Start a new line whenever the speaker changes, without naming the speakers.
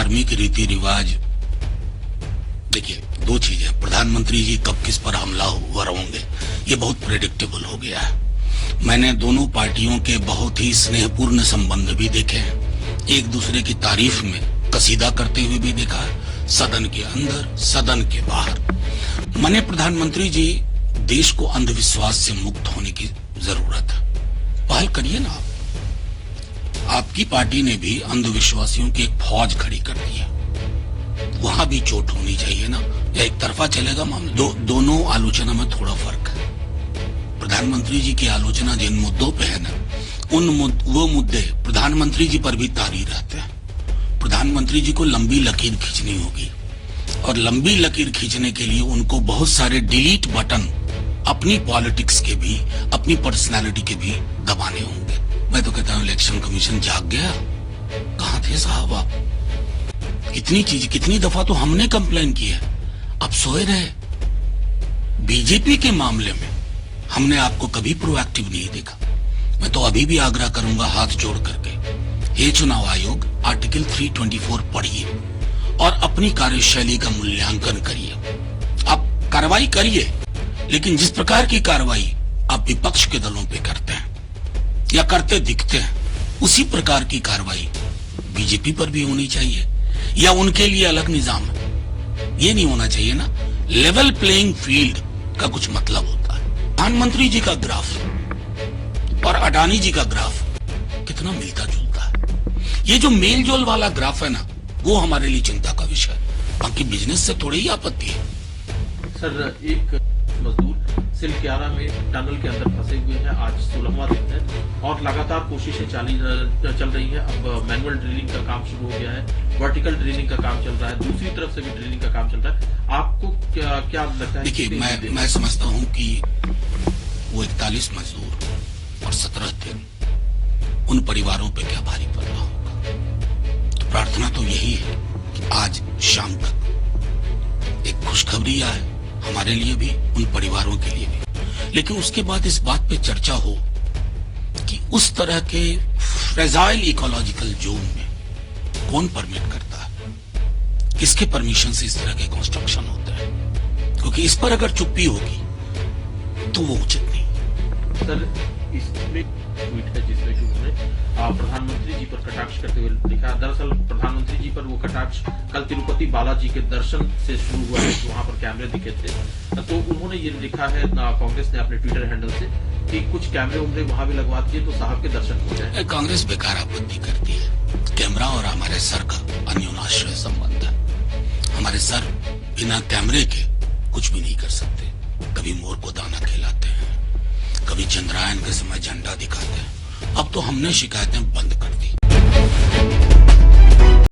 धार्मिक रीति रिवाज, देखिए दो चीजें, प्रधानमंत्री जी कब किस पर हमलावर होंगे ये बहुत प्रेडिक्टेबल हो गया है। मैंने दोनों पार्टियों के बहुत ही स्नेहपूर्ण संबंध भी देखे हैं, एक दूसरे की तारीफ में कसीदा करते हुए भी देखा है, सदन के अंदर सदन के बाहर। माननीय प्रधानमंत्री जी, देश को अंधविश्वास से मुक्त होने की जरूरत है, पहल करिए ना। आपकी पार्टी ने भी अंधविश्वासियों की एक फौज खड़ी कर दी है, वहां भी चोट होनी चाहिए ना, या एक तरफा चलेगा मामला? दोनों आलोचना में थोड़ा फर्क है। प्रधानमंत्री जी की आलोचना जिन मुद्दों पे है ना, वो मुद्दे प्रधानमंत्री जी पर भी तारी रहते हैं। प्रधानमंत्री जी को लंबी लकीर खींचनी होगी, और लंबी लकीर खींचने के लिए उनको बहुत सारे डिलीट बटन अपनी पॉलिटिक्स के भी, अपनी पर्सनालिटी के भी दबाने होंगे। मैं तो कहता हूं इलेक्शन कमीशन जाग गया, कहां थे साहब आप? कितनी दफा तो हमने कंप्लेन की है, अब सोए रहे। बीजेपी के मामले में हमने आपको कभी प्रोएक्टिव नहीं देखा। मैं तो अभी भी आग्रह करूंगा हाथ जोड़ करके, हे चुनाव आयोग, आर्टिकल 324 पढ़िए और अपनी कार्यशैली का मूल्यांकन करिए। आप कार्रवाई करिए, लेकिन जिस प्रकार की कार्रवाई आप विपक्ष के दलों पे करते हैं या करते दिखते हैं, उसी प्रकार की कार्रवाई बीजेपी पर भी होनी चाहिए, या उनके लिए अलग निजाम है। ये नहीं होना चाहिए ना, लेवल प्लेइंग फील्ड का कुछ मतलब होता है। प्रधानमंत्री जी का ग्राफ और अडानी जी का ग्राफ कितना मिलता जुलता है। ये जो मेल जोल वाला ग्राफ है ना, वो हमारे लिए चिंता का विषय है, बाकी बिजनेस से थोड़ी ही आपत्ति है।
सर, एक मजदूर सिलक्यारा में टनल के अंदर फंसे हुए हैं, आज 16वां दिन है और लगातार कोशिशें चल रही है। अब मैनुअल ड्रिलिंग का काम शुरू हो गया है, वर्टिकल ड्रिलिंग का काम चल रहा है, दूसरी तरफ से भी ड्रिलिंग का काम चल रहा है। आपको क्या लगता है?
देखिए, मैं समझता हूं कि वो 41 मजदूर और 17 दिन उन परिवारों पे क्या भारी पड़ रहा होगा। तो प्रार्थना तो यही है कि आज शाम तक एक खुशखबरी आए, हमारे लिए भी, उन परिवारों के लिए भी। लेकिन उसके बाद इस बात पे चर्चा हो कि उस तरह के फ्रेजाइल इकोलॉजिकल जोन में कौन परमिट करता है, किसके परमिशन से इस तरह के कंस्ट्रक्शन होते हैं, क्योंकि इस पर अगर चुप्पी होगी तो वो उचित नहीं।
सर, इसमें ट्वीट है जिसमें कि उन्होंने प्रधानमंत्री जी पर कटाक्ष करते हुए लिखा। दरअसल प्रधानमंत्री जी पर वो कटाक्ष कल तिरुपति बालाजी के दर्शन से शुरू हुआ है, वहां पर कैमरे दिखे थे। तो उन्होंने ये लिखा है कांग्रेस ने अपने ट्विटर हैंडल से कि कुछ कैमरे उमरे वहां भी लगवा दिए तो साहब के दर्शन हो जाए।
कांग्रेस बेकार आपत्ति करती है। कैमरा और हमारे सर का अन्योन्याश्रय संबंध है। हमारे सर बिना कैमरे के कुछ भी नहीं कर सकते। कभी मोर को दाना खिलाते हैं, कभी चंद्रायन के समय झंडा दिखाते हैं। अब तो हमने शिकायतें बंद कर दी।